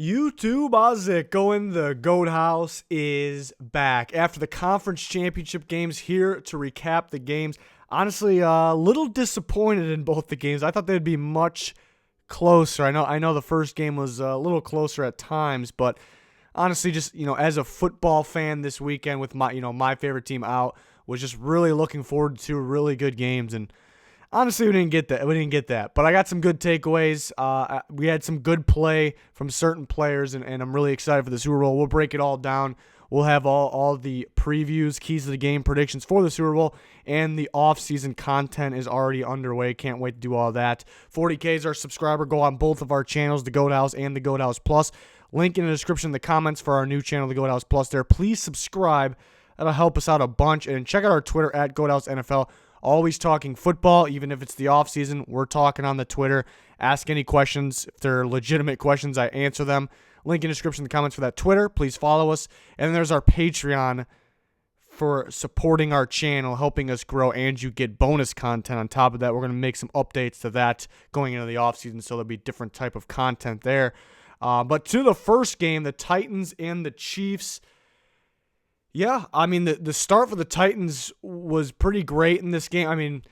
YouTube, how's it going? The GOAT House is back after the conference championship games. Here to recap the games. Honestly, a little disappointed in both the games. I thought they'd be much closer. I know the first game was a little closer at times, but honestly, just as a football fan this weekend with my favorite team out, was just really looking forward to really good games. And honestly, we didn't get that. But I got some good takeaways. We had some good play from certain players, and I'm really excited for the Super Bowl. We'll break it all down. We'll have all the previews, keys to the game predictions for the Super Bowl, and the off-season content is already underway. Can't wait to do all that. 40K is our subscriber goal on both of our channels, the GOAT House and the GOAT House Plus. Link in the description in the comments for our new channel, the GOAT House Plus there. Please subscribe. That'll help us out a bunch. And check out our Twitter at GOAT House NFL. Always talking football, even if it's the offseason. We're talking on the Twitter. Ask any questions. If they're legitimate questions, I answer them. Link in the description in the comments for that Twitter. Please follow us. And then there's our Patreon for supporting our channel, helping us grow, and you get bonus content on top of that. We're going to make some updates to that going into the offseason, so there'll be different type of content there. But to the first game, the Titans and the Chiefs. Yeah, I mean, the start for the Titans was pretty great in this game. I mean,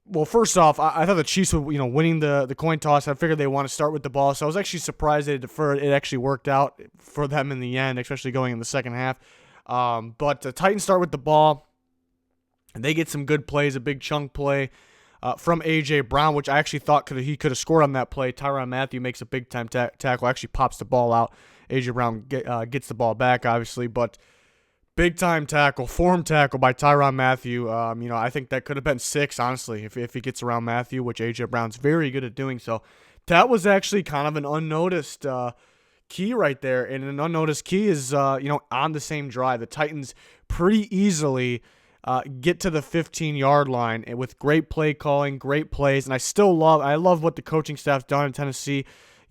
well, first off, I thought the Chiefs would, winning the coin toss. I figured they want to start with the ball, so I was actually surprised they deferred. It actually worked out for them in the end, especially going in the second half. But the Titans start with the ball, and they get some good plays, a big chunk play from A.J. Brown, which I actually thought he could have scored on that play. Tyrann Mathieu makes a big-time tackle, actually pops the ball out. A.J. Brown gets the ball back, obviously, but big-time tackle, form tackle by Tyrann Mathieu. I think that could have been 6, honestly, if he gets around Mathieu, which A.J. Brown's very good at doing so. That was actually kind of an unnoticed key right there, and an unnoticed key is, on the same drive. The Titans pretty easily get to the 15-yard line and with great play calling, great plays, and I love what the coaching staff's done in Tennessee.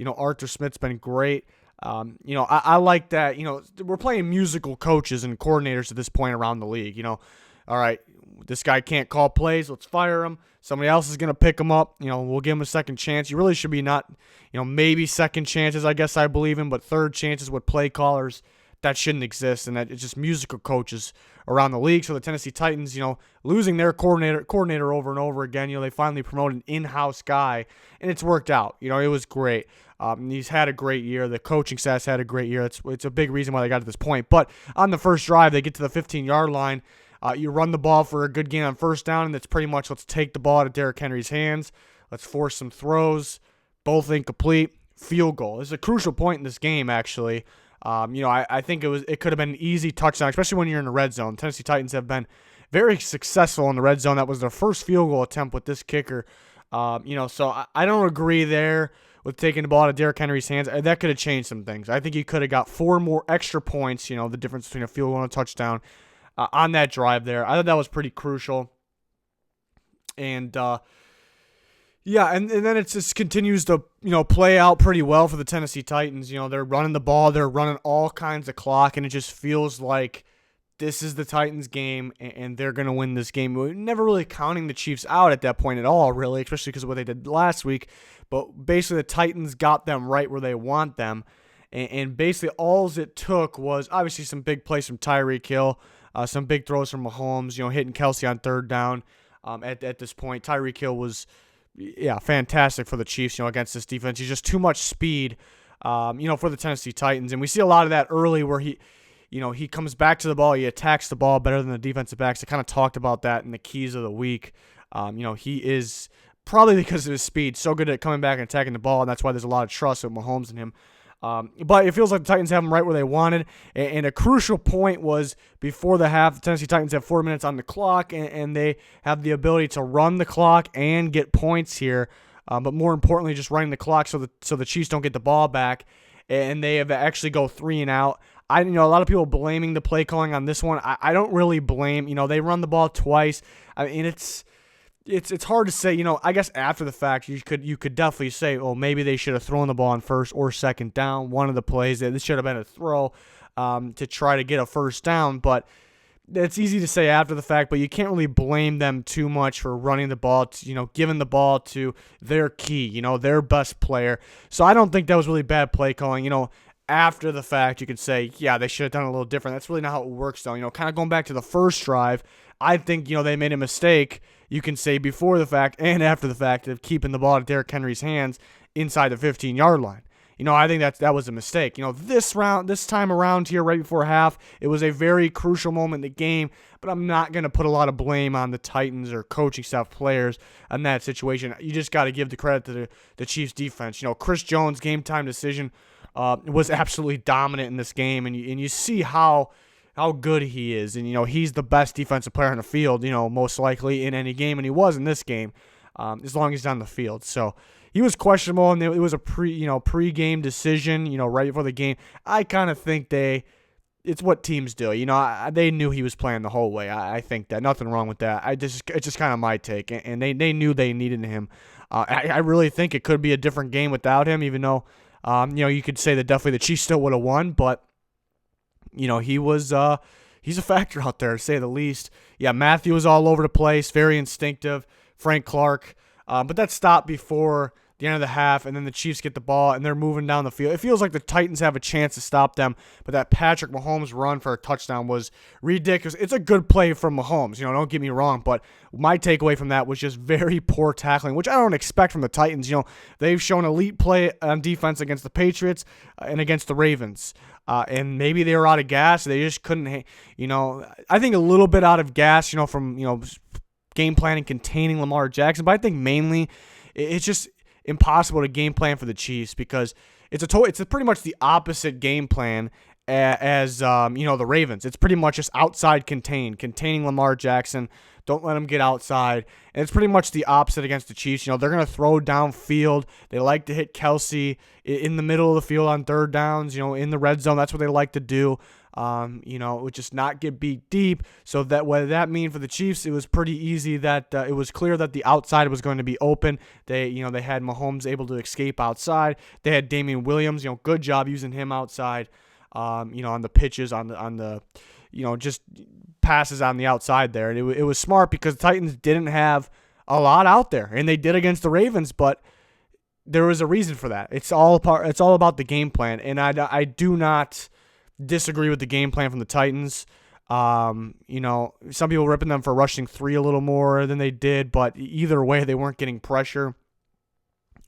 Arthur Smith's been great. I like that. We're playing musical coaches and coordinators at this point around the league. All right, this guy can't call plays. Let's fire him. Somebody else is going to pick him up. We'll give him a second chance. You really should be not, maybe second chances, I guess I believe in, but third chances with play callers, that shouldn't exist. And that it's just musical coaches around the league. So the Tennessee Titans, losing their coordinator over and over again, they finally promoted an in-house guy, and it's worked out. It was great. He's had a great year. The coaching staff's had a great year. It's a big reason why they got to this point. But on the first drive, they get to the 15-yard line. You run the ball for a good gain on first down, and it's pretty much let's take the ball out of Derrick Henry's hands. Let's force some throws. Both incomplete. Field goal. This is a crucial point in this game, actually. I think it could have been an easy touchdown, especially when you're in the red zone. Tennessee Titans have been very successful in the red zone. That was their first field goal attempt with this kicker. So I don't agree there with taking the ball out of Derrick Henry's hands. That could have changed some things. I think he could have got 4 more extra points, the difference between a field goal and a touchdown on that drive there. I thought that was pretty crucial. And, and then it just continues to, play out pretty well for the Tennessee Titans. They're running the ball. They're running all kinds of clock, and it just feels like this is the Titans' game, and they're going to win this game. We're never really counting the Chiefs out at that point at all, really, especially because of what they did last week. But basically, the Titans got them right where they want them. And basically, all it took was obviously some big plays from Tyreek Hill, some big throws from Mahomes, hitting Kelsey on third down at this point. Tyreek Hill was, fantastic for the Chiefs, against this defense. He's just too much speed, for the Tennessee Titans. And we see a lot of that early where he comes back to the ball. He attacks the ball better than the defensive backs. I kind of talked about that in the keys of the week. He is probably because of his speed so good at coming back and attacking the ball, and that's why there's a lot of trust with Mahomes and him. But it feels like the Titans have him right where they wanted. And a crucial point was before the half, the Tennessee Titans have 4 minutes on the clock, and they have the ability to run the clock and get points here. But more importantly, just running the clock so the Chiefs don't get the ball back, and they have actually go 3 and out. A lot of people blaming the play calling on this one. I don't really blame. They run the ball twice. I mean, it's hard to say. I guess after the fact, you could definitely say, oh, maybe they should have thrown the ball on first or second down. One of the plays, this should have been a throw to try to get a first down. But it's easy to say after the fact, but you can't really blame them too much for running the ball, giving the ball to their key, their best player. So I don't think that was really bad play calling. After the fact, you could say, yeah, they should have done it a little different. That's really not how it works, though. Kind of going back to the first drive, I think, they made a mistake, you can say, before the fact and after the fact of keeping the ball at Derrick Henry's hands inside the 15-yard line. I think that was a mistake. This time around here, right before half, it was a very crucial moment in the game, but I'm not going to put a lot of blame on the Titans or coaching staff players in that situation. You just got to give the credit to the Chiefs defense. Chris Jones' game-time decision was absolutely dominant in this game, and you see how good he is. And, he's the best defensive player on the field, most likely in any game, and he was in this game, as long as he's on the field. So he was questionable, and it was a pre-game decision, right before the game. I kind of think it's what teams do. They knew he was playing the whole way. I think that. Nothing wrong with that. It's just kind of my take, and they knew they needed him. I really think it could be a different game without him, even though, you could say that definitely the Chiefs still would have won, but, he was he's a factor out there, to say the least. Yeah, Matthew was all over the place, very instinctive. Frank Clark, but that stopped before the end of the half, and then the Chiefs get the ball, and they're moving down the field. It feels like the Titans have a chance to stop them, but that Patrick Mahomes run for a touchdown was ridiculous. It's a good play from Mahomes, don't get me wrong, but my takeaway from that was just very poor tackling, which I don't expect from the Titans. They've shown elite play on defense against the Patriots and against the Ravens, and maybe they were out of gas. They just couldn't, I think a little bit out of gas, from, game planning containing Lamar Jackson, but I think mainly it's just impossible to game plan for the Chiefs because it's pretty much the opposite game plan as the Ravens. It's pretty much just outside containing Lamar Jackson. Don't let him get outside. And it's pretty much the opposite against the Chiefs. They're going to throw downfield. They like to hit Kelsey in the middle of the field on third downs, in the red zone. That's what they like to do. Would just not get beat deep. So that what that mean for the Chiefs, it was pretty easy that it was clear that the outside was going to be open. They had Mahomes able to escape outside. They had Damian Williams, good job using him outside. On the pitches, on the just passes on the outside there. And it was smart because the Titans didn't have a lot out there, and they did against the Ravens, but there was a reason for that. It's all about the game plan, and I do not disagree with the game plan from the Titans. Some people ripping them for rushing 3 a little more than they did, but either way, they weren't getting pressure.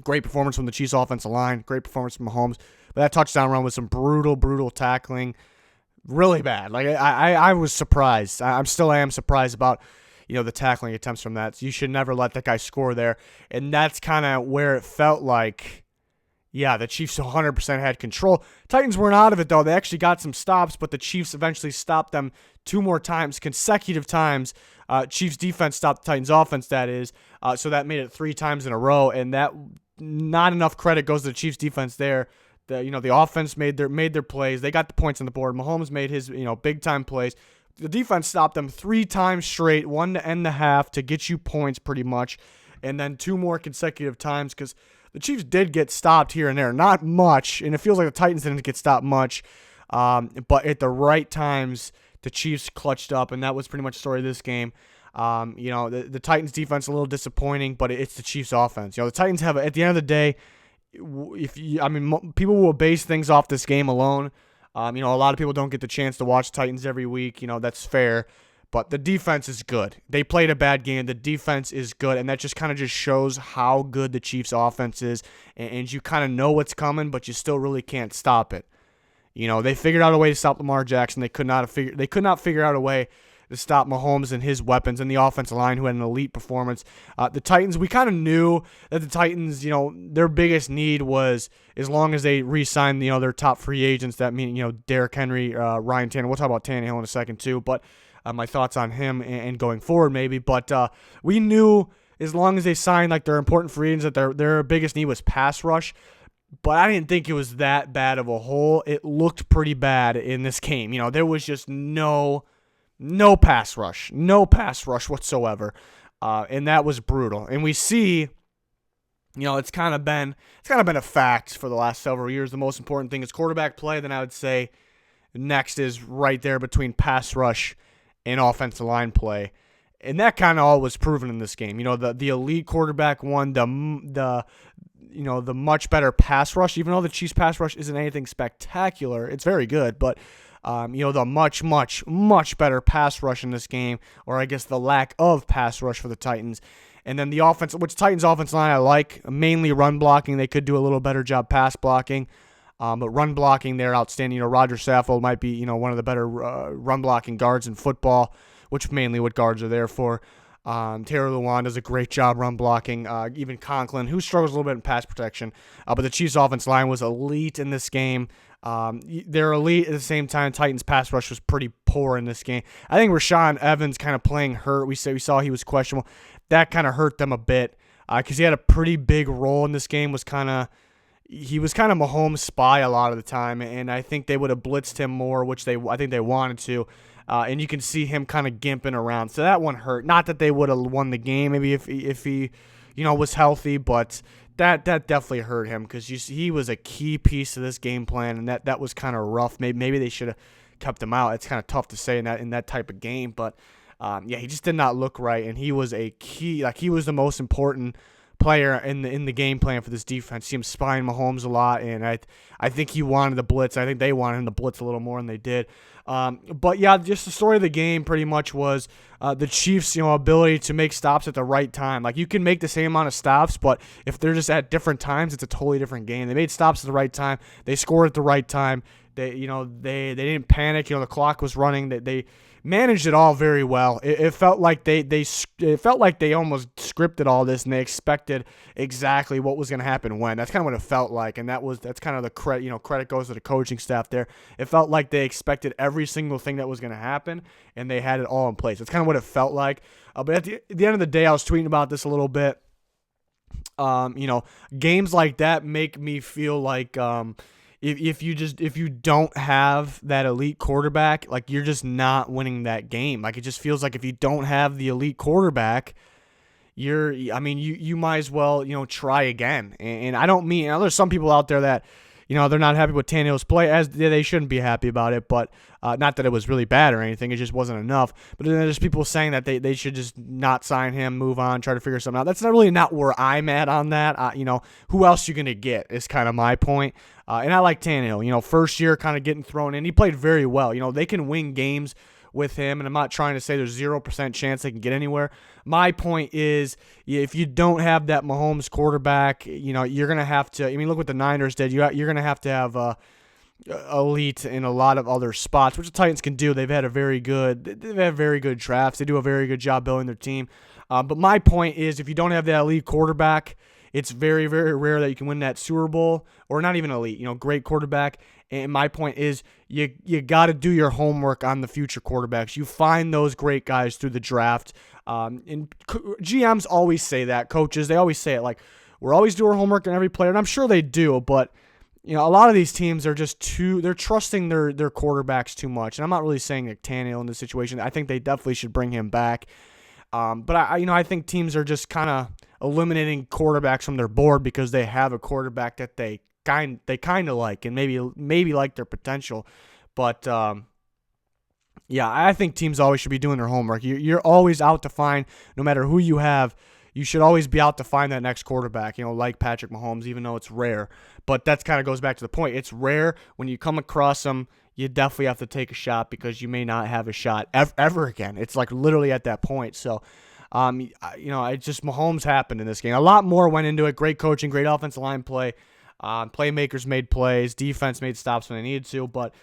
Great performance from the Chiefs offensive line. Great performance from Mahomes. But that touchdown run was some brutal tackling. Really bad. Like I was surprised. I still am surprised about the tackling attempts from that. So you should never let that guy score there. And that's kind of where it felt like, yeah, the Chiefs 100% had control. Titans weren't out of it, though. They actually got some stops, but the Chiefs eventually stopped them 2 more times, consecutive times. Chiefs defense stopped the Titans offense, that is. So that made it 3 times in a row, and that not enough credit goes to the Chiefs defense there. The offense made their plays. They got the points on the board. Mahomes made his big time plays. The defense stopped them 3 times straight, 1 to end the half to get you points pretty much, and then 2 more consecutive times because the Chiefs did get stopped here and there. Not much, and it feels like the Titans didn't get stopped much, but at the right times, the Chiefs clutched up, and that was pretty much the story of this game. The Titans defense a little disappointing, but it's the Chiefs offense. The Titans have, at the end of the day, people will base things off this game alone. A lot of people don't get the chance to watch Titans every week. That's fair. But the defense is good. They played a bad game. The defense is good, and that just kind of just shows how good the Chiefs offense is. And you kind of know what's coming, but you still really can't stop it. They figured out a way to stop Lamar Jackson. They could not figure out a way to stop Mahomes and his weapons and the offensive line, who had an elite performance. The Titans, we kind of knew that the Titans, their biggest need was, as long as they re-sign, their top free agents, that mean, Derrick Henry, Ryan Tannehill. We'll talk about Tannehill in a second too, but my thoughts on him and going forward maybe. But we knew as long as they signed like their important free agents that their biggest need was pass rush. But I didn't think it was that bad of a hole. It looked pretty bad in this game. There was just no pass rush whatsoever, and that was brutal. And we see, it's kind of been a fact for the last several years. The most important thing is quarterback play. Then I would say next is right there between pass rush and offensive line play. And that kind of all was proven in this game. The elite quarterback won, the much better pass rush. Even though the Chiefs pass rush isn't anything spectacular, it's very good, but the much, much, much better pass rush in this game, or I guess the lack of pass rush for the Titans. And then the offense, which Titans offense line I like, mainly run blocking. They could do a little better job pass blocking. But run blocking, they're outstanding. Roger Saffold might be, one of the better run blocking guards in football, which mainly what guards are there for. Taylor Lewan does a great job run blocking. Even Conklin, who struggles a little bit in pass protection. But the Chiefs' offense line was elite in this game. They're elite at the same time. Titans' pass rush was pretty poor in this game. I think Rashaan Evans kind of playing hurt. We saw he was questionable. That kind of hurt them a bit because he had a pretty big role in this game. He was kind of Mahomes' spy a lot of the time, and I think they would have blitzed him more, which I think they wanted to. And you can see him kind of gimping around. So that one hurt. Not that they would have won the game maybe if he was healthy, but that definitely hurt him because he was a key piece of this game plan, and that was kind of rough. Maybe they should have kept him out. It's kind of tough to say in that type of game, but he just did not look right, and he was a key. He was the most important player in the game plan for this defense. See him spying Mahomes a lot, and I think he wanted the blitz. I think they wanted him to blitz a little more than they did. But yeah, just the story of the game pretty much was the Chiefs' ability to make stops at the right time. You can make the same amount of stops, but if they're just at different times, it's a totally different game. They made stops at the right time. They scored at the right time. They didn't panic. The clock was running. They managed it all very well. It felt like they almost scripted all this, and they expected exactly what was going to happen when. That's kind of what it felt like, and that's kind of the credit. Credit goes to the coaching staff there. It felt like they expected every single thing that was going to happen, and they had it all in place. That's kind of what it felt like. But at the end of the day, I was tweeting about this a little bit. Games like that make me feel like if you don't have that elite quarterback, you're just not winning that game. It just feels like if you don't have the elite quarterback, you might as well try again. And I don't mean there's some people out there that they're not happy with Tannehill's play, as they shouldn't be happy about it, but not that it was really bad or anything. It just wasn't enough. But then there's people saying that they should just not sign him, move on, try to figure something out. That's not where I'm at on that. Who else you going to get is kind of my point. And I like Tannehill. First year kind of getting thrown in. He played very well. They can win games with him, and I'm not trying to say there's 0% chance they can get anywhere. My point is, if you don't have that Mahomes quarterback, you're going to have to, look what the Niners did. You're going to have elite in a lot of other spots, which the Titans can do. They've had very good drafts. They do a very good job building their team. But my point is, if you don't have that elite quarterback, it's very, very rare that you can win that Super Bowl, or not even elite, great quarterback. And my point is, you got to do your homework on the future quarterbacks. You find those great guys through the draft. And GMs always say that. Coaches, they always say it. We're always doing our homework on every player, and I'm sure they do. But a lot of these teams are they're trusting their quarterbacks too much. And I'm not really saying that Tannehill in this situation. I think they definitely should bring him back. But I think teams are just kind of eliminating quarterbacks from their board because they have a quarterback that they kind of like, and maybe like their potential. But I think teams always should be doing their homework. You're always out to find, no matter who you have, you should always be out to find that next quarterback, like Patrick Mahomes, even though it's rare. But that kind of goes back to the point. It's rare. When you come across them, you definitely have to take a shot because you may not have a shot ever again. It's literally at that point. So, it's just Mahomes happened in this game. A lot more went into it. Great coaching, great offensive line play. Playmakers made plays. Defense made stops when they needed to. But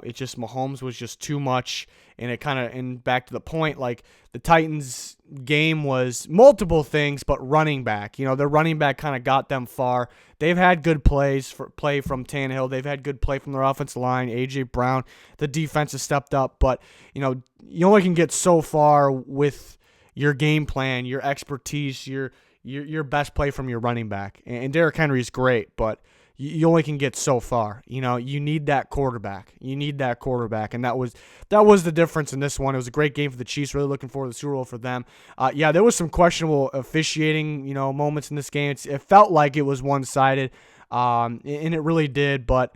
it just Mahomes was just too much. And back to the point, the Titans game was multiple things, but running back. Their running back kind of got them far. They've had good play from Tannehill. They've had good play from their offensive line. A.J. Brown, the defense has stepped up. But, you only can get so far with your game plan, your expertise, your best play from your running back. And Derrick Henry is great, but you only can get so far. You need that quarterback. And that was the difference in this one. It was a great game for the Chiefs. Really looking forward to the Super Bowl for them. There was some questionable officiating, moments in this game. It felt like it was one-sided, and it really did. But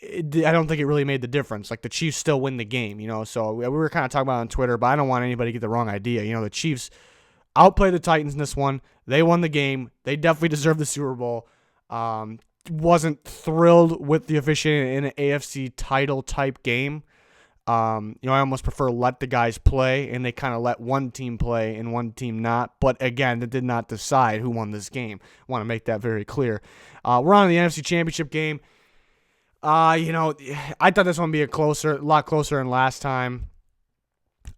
I don't think it really made the difference. Like, the Chiefs still win the game, So we were kind of talking about it on Twitter, but I don't want anybody to get the wrong idea. The Chiefs outplayed the Titans in this one. They won the game. They definitely deserve the Super Bowl. Wasn't thrilled with the officiating in an AFC title type game. I almost prefer let the guys play, and they kind of let one team play and one team not. But again, that did not decide who won this game. I want to make that very clear. We're on the NFC Championship game. I thought this one would be a lot closer than last time.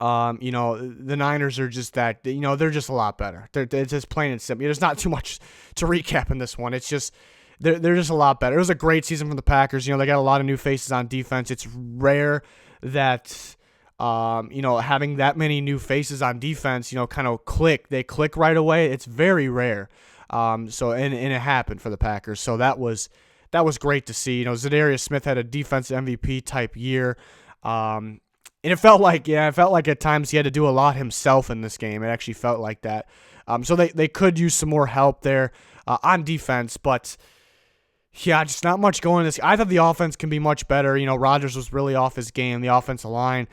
The Niners are just that, they're just a lot better. They're just plain and simple. There's not too much to recap in this one. It's just, they're just a lot better. It was a great season from the Packers. They got a lot of new faces on defense. It's rare that, having that many new faces on defense, kind of they click right away. It's very rare. And it happened for the Packers. So that was great to see. Zadarius Smith had a defensive MVP type year. And it felt like at times he had to do a lot himself in this game. It actually felt like that. So they could use some more help there on defense, but yeah, just not much going this. I thought the offense can be much better. Rodgers was really off his game. The offensive line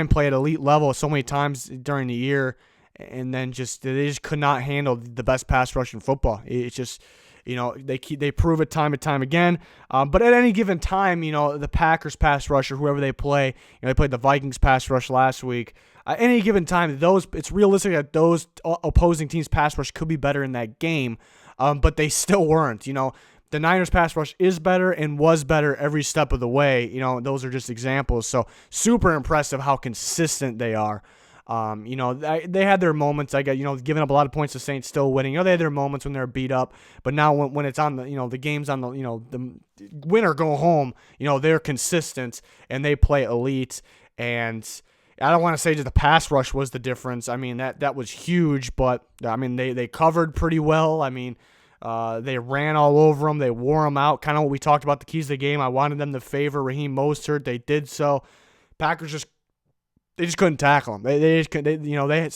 played at elite level so many times during the year, and then they just could not handle the best pass rush in football. It's just, they prove it time and time again. But at any given time, the Packers pass rush or whoever they play, they played the Vikings pass rush last week. At any given time, it's realistic that those opposing teams' pass rush could be better in that game, but they still weren't. The Niners pass rush is better and was better every step of the way. Those are just examples. So super impressive how consistent they are. They had their moments. Giving up a lot of points to Saints, still winning. They had their moments when they're beat up. But now when it's on the game's on the win or go home, they're consistent and they play elite. And I don't want to say that the pass rush was the difference. That was huge, but they covered pretty well. They ran all over them. They wore them out. Kind of what we talked about, the keys of the game. I wanted them to favor Raheem Mostert. They did so. Packers just couldn't tackle him. They just couldn't. They had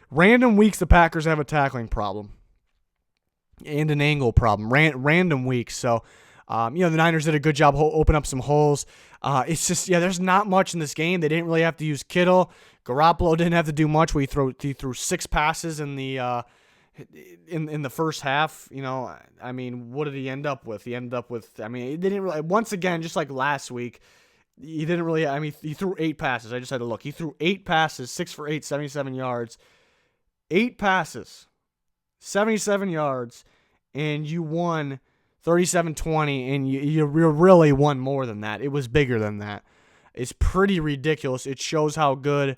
random weeks. The Packers have a tackling problem and an angle problem. Random weeks. So, the Niners did a good job open up some holes. It's just there's not much in this game. They didn't really have to use Kittle. Garoppolo didn't have to do much. He threw 6 passes in the in the first half. What did he end up with? He ended up with. He didn't really. Once again, just like last week. He didn't really. He threw 8 passes. I just had to look. He threw 8 passes, 6 for 8, 77 yards. 8 passes, 77 yards, and you won 37-20, and you really won more than that. It was bigger than that. It's pretty ridiculous. It shows how good.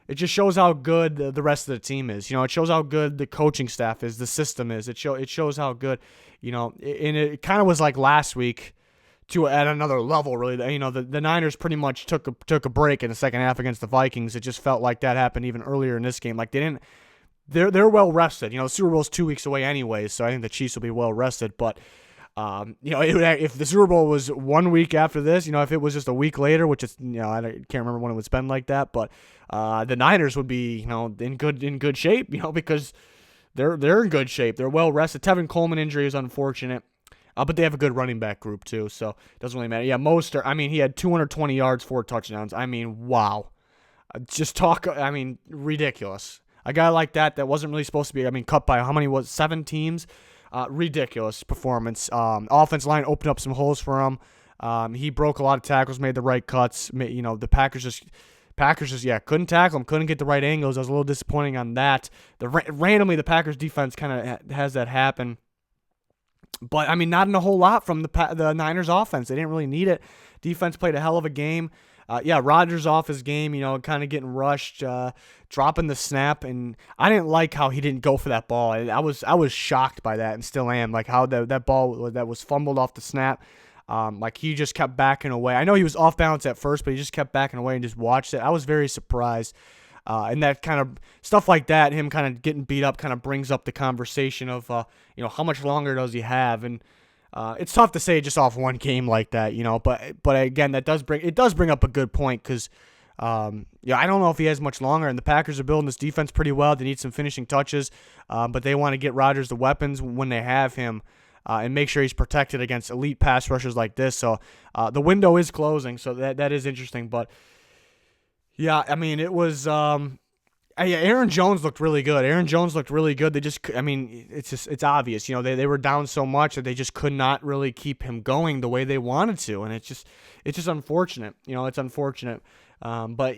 It just shows how good the rest of the team is. It shows how good the coaching staff is, the system is. It shows how good. And it kind of was like last week. At another level, really. The Niners pretty much took a break in the second half against the Vikings. It just felt like that happened even earlier in this game. Like they're well rested. The Super Bowl's 2 weeks away anyways, so I think the Chiefs will be well rested. But if the Super Bowl was 1 week after this, if it was just a week later, which is I can't remember when it would spend like that, but the Niners would be in good shape, because they're in good shape. They're well rested. Tevin Coleman injury is unfortunate. But they have a good running back group, too, so it doesn't really matter. Yeah, Mostert, he had 220 yards, 4 touchdowns. Wow. Ridiculous. A guy like that wasn't really supposed to be, cut by, 7 teams? Ridiculous performance. Offensive line opened up some holes for him. He broke a lot of tackles, made the right cuts. The Packers just couldn't tackle him, couldn't get the right angles. I was a little disappointing on that. Randomly, the Packers defense kind of has that happen. But, not in a whole lot from the Niners offense. They didn't really need it. Defense played a hell of a game. Rodgers off his game, kind of getting rushed, dropping the snap. And I didn't like how he didn't go for that ball. I was shocked by that and still am. Like how that ball that was fumbled off the snap, he just kept backing away. I know he was off balance at first, but he just kept backing away and just watched it. I was very surprised. And that kind of stuff like that, him kind of getting beat up, kind of brings up the conversation of, how much longer does he have? And it's tough to say just off one game like that, But again, it does bring up a good point because, I don't know if he has much longer. And the Packers are building this defense pretty well. They need some finishing touches, but they want to get Rodgers the weapons when they have him. and make sure he's protected against elite pass rushers like this. So the window is closing, so that is interesting. But yeah, I mean, it was. Yeah, Aaron Jones looked really good. They just, I mean, it's obvious. They were down so much that they just could not really keep him going the way they wanted to, and it's just unfortunate. It's unfortunate. But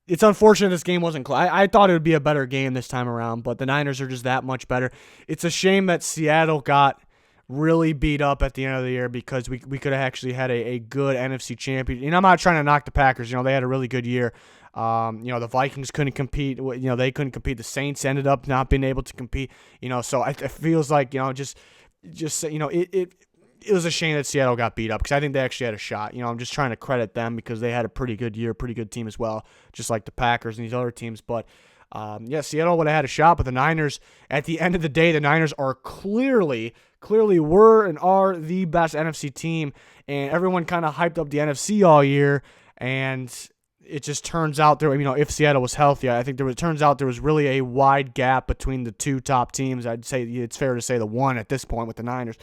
it's unfortunate this game wasn't close. I thought it would be a better game this time around, but the Niners are just that much better. It's a shame that Seattle got really beat up at the end of the year because we could have actually had a good NFC champion. I'm not trying to knock the Packers. They had a really good year. The Vikings couldn't compete. They couldn't compete. The Saints ended up not being able to compete. So it feels like it was a shame that Seattle got beat up because I think they actually had a shot. I'm just trying to credit them because they had a pretty good year, pretty good team as well, just like the Packers and these other teams. But Seattle would have had a shot, but the Niners, at the end of the day, the Niners are clearly were and are the best NFC team, and everyone kind of hyped up the NFC all year, and it just turns out if Seattle was healthy, I think it turns out there was really a wide gap between the two top teams. I'd say it's fair to say the one at this point with the Niners.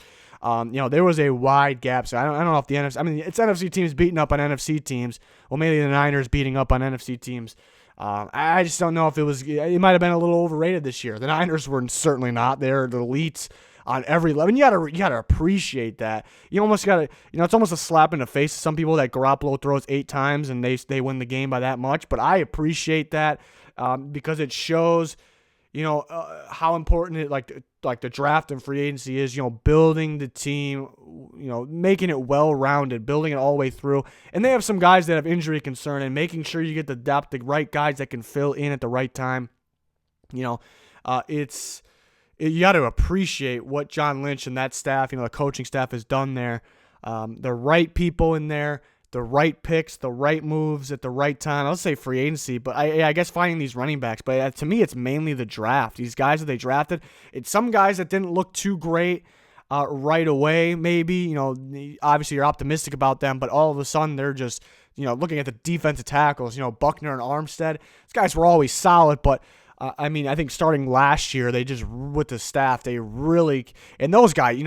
There was a wide gap. So I don't know if the NFC, I mean, it's NFC teams beating up on NFC teams. Well, maybe the Niners beating up on NFC teams. I just don't know if it might have been a little overrated this year. The Niners were certainly not. They're the elites on every level. And you gotta appreciate that. You almost gotta, it's almost a slap in the face to some people that Garoppolo throws 8 times and they win the game by that much. But I appreciate that because it shows, how important it like the draft and free agency is. Building the team, making it well-rounded, building it all the way through. And they have some guys that have injury concern and making sure you get the depth, the right guys that can fill in at the right time. You got to appreciate what John Lynch and that staff, the coaching staff has done there. The right people in there, the right picks, the right moves at the right time. I'll say free agency, but I guess finding these running backs. But to me, it's mainly the draft. These guys that they drafted, it's some guys that didn't look too great right away, maybe. Obviously you're optimistic about them, but all of a sudden they're just, looking at the defensive tackles, Buckner and Armstead. These guys were always solid, but I think starting last year, they just, with the staff, they really, and those guys,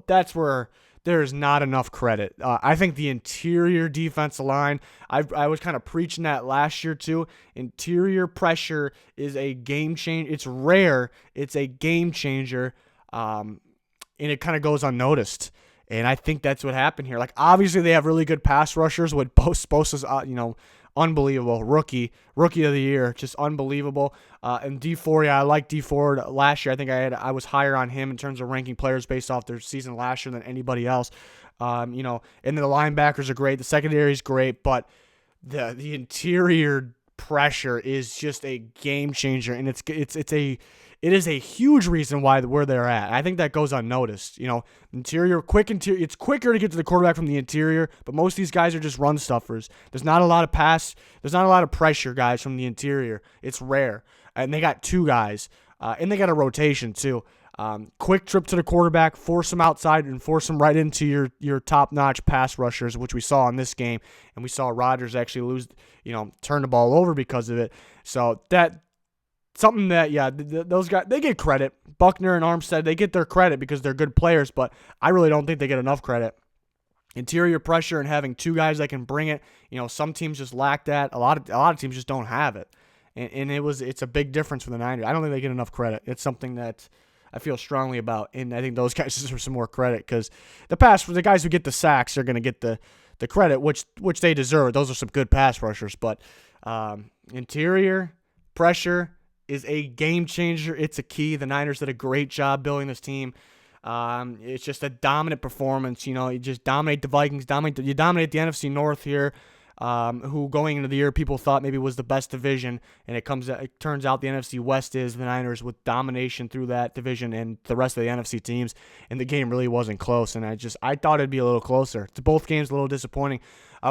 that's where there's not enough credit. I think the interior defensive line, I was kind of preaching that last year too. Interior pressure is a game changer. It's rare. It's a game changer, and it kind of goes unnoticed. And I think that's what happened here. Like, obviously, they have really good pass rushers with Bosa's, unbelievable. Rookie of the year, just unbelievable. And D4, I like D4 last year. I think I was higher on him in terms of ranking players based off their season last year than anybody else. And then the linebackers are great. The secondary is great, but the interior pressure is just a game changer, and it is a huge reason where they're at. I think that goes unnoticed. Interior. It's quicker to get to the quarterback from the interior, but most of these guys are just run stuffers. There's not a lot of pressure guys from the interior. It's rare. And they got 2 guys. And they got a rotation too. Quick trip to the quarterback, force him outside, and force him right into your top-notch pass rushers, which we saw in this game. And we saw Rodgers actually turn the ball over because of it. So that something that, those guys, they get credit. Buckner and Armstead, they get their credit because they're good players, but I really don't think they get enough credit. Interior pressure and having 2 guys that can bring it, some teams just lack that. A lot of teams just don't have it. And it's a big difference for the Niners. I don't think they get enough credit. It's something that I feel strongly about, and I think those guys deserve some more credit because the guys who get the sacks are going to get the credit, which they deserve. Those are some good pass rushers, but interior pressure is a game changer. It's a key. The Niners did a great job building this team. It's just a dominant performance. You just dominate the Vikings. You dominate the NFC North here, who going into the year people thought maybe was the best division, and it turns out the NFC West is the Niners with domination through that division and the rest of the NFC teams, and the game really wasn't close, and I thought it'd be a little closer. To both games, a little disappointing.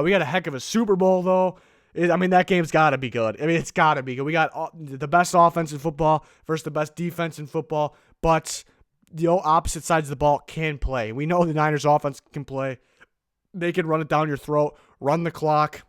We got a heck of a Super Bowl, though. That game's got to be good. It's got to be good. We got the best offense in football versus the best defense in football, but the opposite sides of the ball can play. We know the Niners offense can play. They can run it down your throat, run the clock,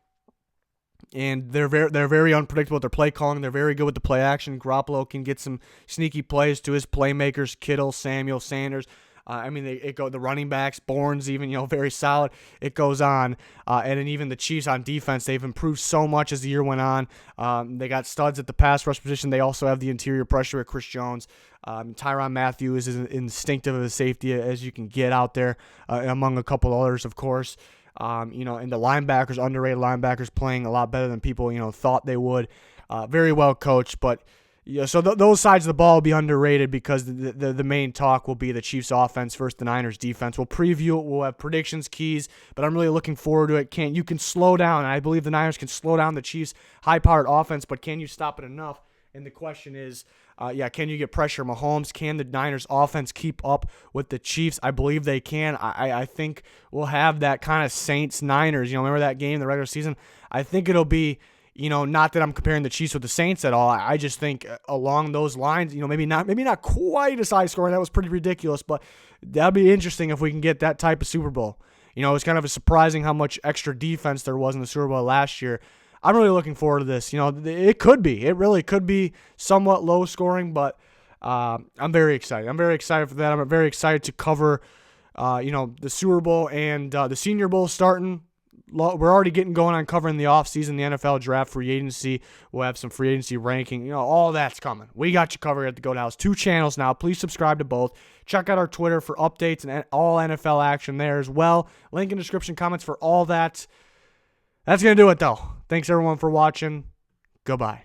and they're very unpredictable with their play calling. They're very good with the play action. Garoppolo can get some sneaky plays to his playmakers, Kittle, Samuel, Sanders. The running backs, Bourne's even, very solid. It goes on. And then even the Chiefs on defense, they've improved so much as the year went on. They got studs at the pass rush position. They also have the interior pressure with Chris Jones. Tyrann Mathieu is as instinctive of a safety as you can get out there, among a couple others, of course. And the linebackers, underrated linebackers, playing a lot better than people, thought they would. Very well coached, but so those sides of the ball will be underrated because the main talk will be the Chiefs offense versus the Niners defense. We'll preview it. We'll have predictions, keys, but I'm really looking forward to it. You can slow down, and I believe the Niners can slow down the Chiefs' high-powered offense, but can you stop it enough? And the question is, can you get pressure Mahomes? Can the Niners offense keep up with the Chiefs? I believe they can. I think we'll have that kind of Saints-Niners. Remember that game in the regular season? I think it'll be, not that I'm comparing the Chiefs with the Saints at all. I just think along those lines, maybe not quite as high scoring. That was pretty ridiculous, but that'd be interesting if we can get that type of Super Bowl. It's kind of surprising how much extra defense there was in the Super Bowl last year. I'm really looking forward to this. It really could be somewhat low scoring, but I'm very excited. I'm very excited for that. I'm very excited to cover, the Super Bowl and the Senior Bowl starting. We're already getting going on covering the offseason, the NFL draft, free agency. We'll have some free agency ranking. All that's coming. We got you covered at the Goat House. 2 channels now. Please subscribe to both. Check out our Twitter for updates and all NFL action there as well. Link in description, comments for all that. That's going to do it, though. Thanks, everyone, for watching. Goodbye.